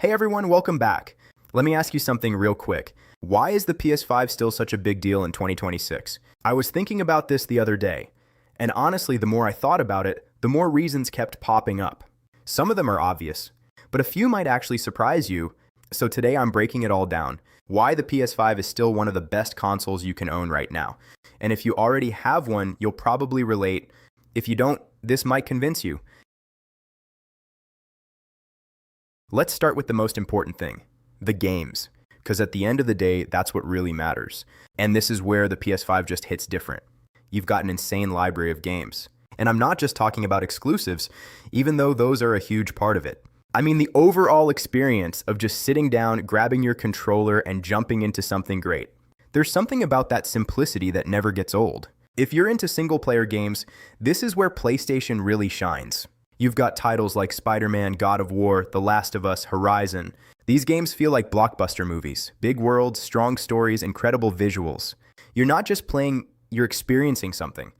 Hey everyone, welcome back. Let me ask you something real quick. Why is the PS5 still such a big deal in 2026? I was thinking about this the other day, and honestly, the more I thought about it, the more reasons kept popping up. Some of them are obvious, but a few might actually surprise you, so today I'm breaking it all down. Why the PS5 is still one of the best consoles you can own right now. And if you already have one, you'll probably relate. If you don't, this might convince you. Let's start with the most important thing, the games. Because at the end of the day, that's what really matters. And this is where the PS5 just hits different. You've got an insane library of games. And I'm not just talking about exclusives, even though those are a huge part of it. I mean the overall experience of just sitting down, grabbing your controller, and jumping into something great. There's something about that simplicity that never gets old. If you're into single-player games, this is where PlayStation really shines. You've got titles like Spider-Man, God of War, The Last of Us, Horizon. These games feel like blockbuster movies. Big worlds, strong stories, incredible visuals. You're not just playing, you're experiencing something.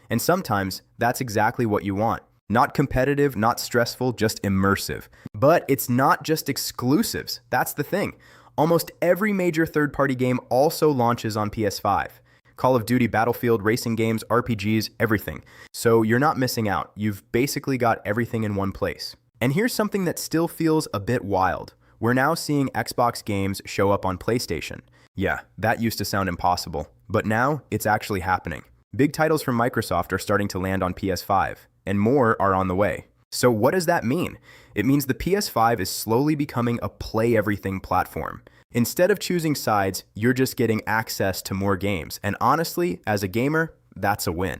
And sometimes, that's exactly what you want. Not competitive, not stressful, just immersive. But it's not just exclusives. That's the thing. Almost every major third-party game also launches on PS5. Call of Duty, Battlefield, racing games, RPGs, everything. So you're not missing out. You've basically got everything in one place. And here's something that still feels a bit wild. We're now seeing Xbox games show up on PlayStation. Yeah, that used to sound impossible, but now it's actually happening. Big titles from Microsoft are starting to land on PS5, and more are on the way. So what does that mean? It means the PS5 is slowly becoming a play-everything platform. Instead of choosing sides, you're just getting access to more games. And honestly, as a gamer, that's a win.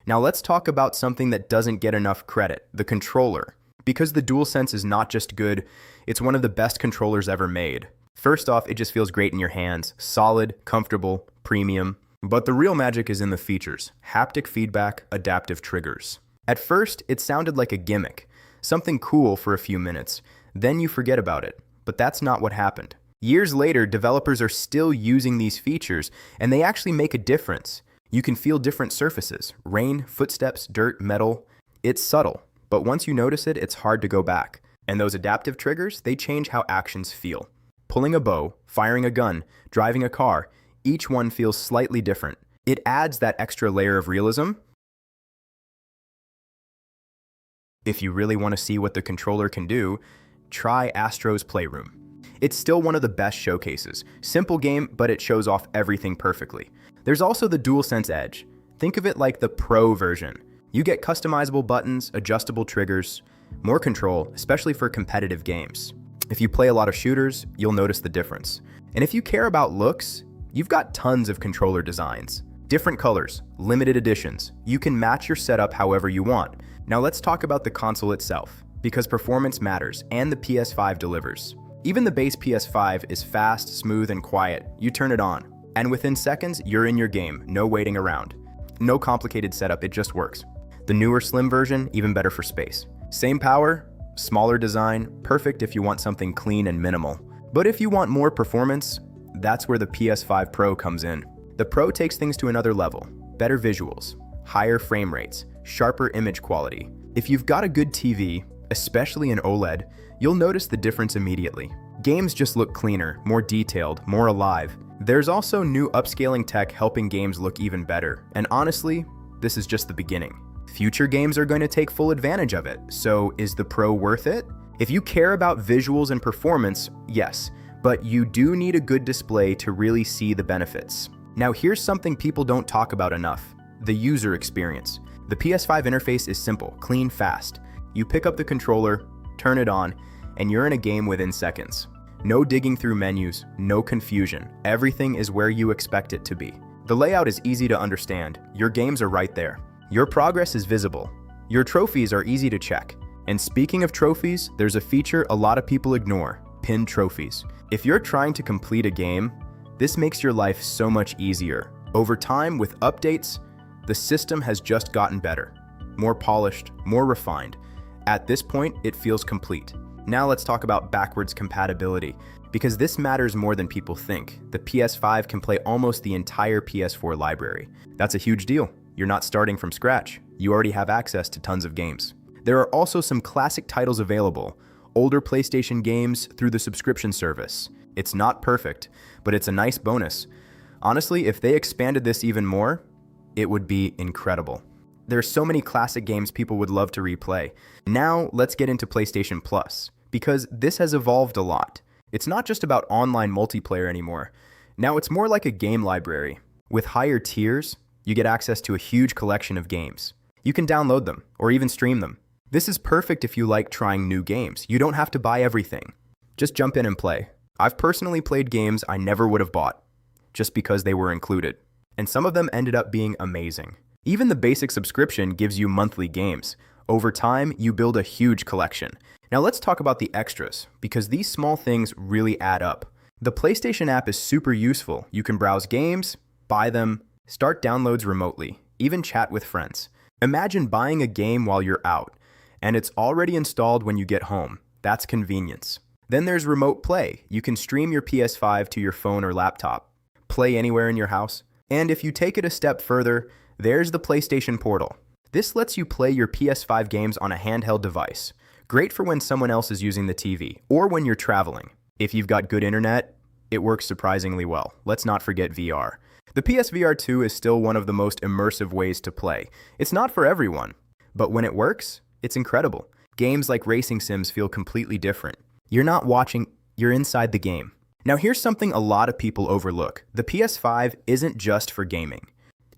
Now let's talk about something that doesn't get enough credit, the controller. Because the DualSense is not just good, it's one of the best controllers ever made. First off, it just feels great in your hands. Solid, comfortable, premium. But the real magic is in the features. Haptic feedback, adaptive triggers. At first, it sounded like a gimmick. Something cool for a few minutes. Then you forget about it. But that's not what happened. Years later, developers are still using these features, and they actually make a difference. You can feel different surfaces. Rain, footsteps, dirt, metal. It's subtle. But once you notice it, it's hard to go back. And those adaptive triggers, they change how actions feel. Pulling a bow, firing a gun, driving a car, each one feels slightly different. It adds that extra layer of realism. If you really want to see what the controller can do, try Astro's Playroom. It's still one of the best showcases. Simple game, but it shows off everything perfectly. There's also the DualSense Edge. Think of it like the Pro version. You get customizable buttons, adjustable triggers, more control, especially for competitive games. If you play a lot of shooters, you'll notice the difference. And if you care about looks, you've got tons of controller designs. Different colors, limited editions. You can match your setup however you want. Now let's talk about the console itself, because performance matters, and the PS5 delivers. Even the base PS5 is fast, smooth, and quiet. You turn it on, and within seconds, you're in your game, no waiting around. No complicated setup, it just works. The newer slim version, even better for space. Same power, smaller design, perfect if you want something clean and minimal. But if you want more performance, that's where the PS5 Pro comes in. The Pro takes things to another level. Better visuals, higher frame rates, sharper image quality. If you've got a good TV, especially an OLED, you'll notice the difference immediately. Games just look cleaner, more detailed, more alive. There's also new upscaling tech helping games look even better. And honestly, this is just the beginning. Future games are going to take full advantage of it, so is the Pro worth it? If you care about visuals and performance, yes, but you do need a good display to really see the benefits. Now here's something people don't talk about enough, the user experience. The PS5 interface is simple, clean, fast. You pick up the controller, turn it on, and you're in a game within seconds. No digging through menus, no confusion. Everything is where you expect it to be. The layout is easy to understand. Your games are right there. Your progress is visible. Your trophies are easy to check. And speaking of trophies, there's a feature a lot of people ignore, pinned trophies. If you're trying to complete a game, this makes your life so much easier. Over time, with updates, the system has just gotten better, more polished, more refined. At this point, it feels complete. Now let's talk about backwards compatibility, because this matters more than people think. The PS5 can play almost the entire PS4 library. That's a huge deal. You're not starting from scratch. You already have access to tons of games. There are also some classic titles available, older PlayStation games through the subscription service. It's not perfect, but it's a nice bonus. Honestly, if they expanded this even more, it would be incredible. There's so many classic games people would love to replay. Now, let's get into PlayStation Plus, because this has evolved a lot. It's not just about online multiplayer anymore. Now it's more like a game library. With higher tiers, you get access to a huge collection of games. You can download them, or even stream them. This is perfect if you like trying new games. You don't have to buy everything. Just jump in and play. I've personally played games I never would have bought, just because they were included. And some of them ended up being amazing. Even the basic subscription gives you monthly games. Over time, you build a huge collection. Now let's talk about the extras, because these small things really add up. The PlayStation app is super useful. You can browse games, buy them, start downloads remotely, even chat with friends. Imagine buying a game while you're out, and it's already installed when you get home. That's convenience. Then there's Remote Play. You can stream your PS5 to your phone or laptop, play anywhere in your house. And if you take it a step further, there's the PlayStation Portal. This lets you play your PS5 games on a handheld device. Great for when someone else is using the TV, or when you're traveling. If you've got good internet, it works surprisingly well. Let's not forget VR. The PSVR 2 is still one of the most immersive ways to play. It's not for everyone, but when it works, it's incredible. Games like racing sims feel completely different. You're not watching, you're inside the game. Now here's something a lot of people overlook. The PS5 isn't just for gaming.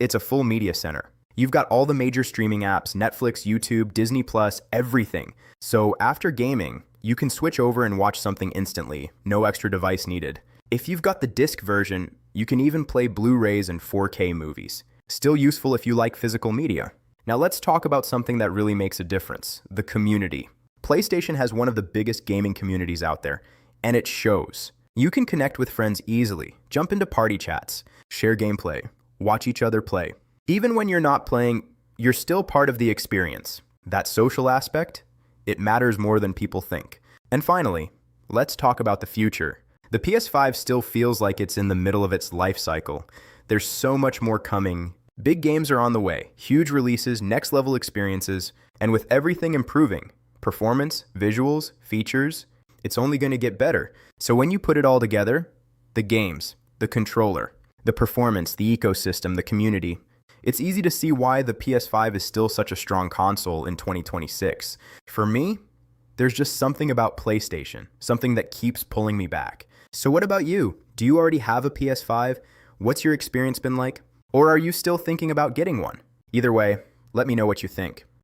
It's a full media center. You've got all the major streaming apps, Netflix, YouTube, Disney+, everything. So after gaming, you can switch over and watch something instantly, no extra device needed. If you've got the disc version, you can even play Blu-rays and 4K movies. Still useful if you like physical media. Now let's talk about something that really makes a difference, the community. PlayStation has one of the biggest gaming communities out there, and it shows. You can connect with friends easily, jump into party chats, share gameplay, watch each other play. Even when you're not playing, you're still part of the experience. That social aspect, it matters more than people think. And finally, let's talk about the future. The PS5 still feels like it's in the middle of its life cycle. There's so much more coming. Big games are on the way, huge releases, next level experiences, and with everything improving, performance, visuals, features, it's only going to get better. So when you put it all together, the games, the controller, the performance, the ecosystem, the community, it's easy to see why the PS5 is still such a strong console in 2026. For me, there's just something about PlayStation, something that keeps pulling me back. So what about you? Do you already have a PS5? What's your experience been like? Or are you still thinking about getting one? Either way, let me know what you think.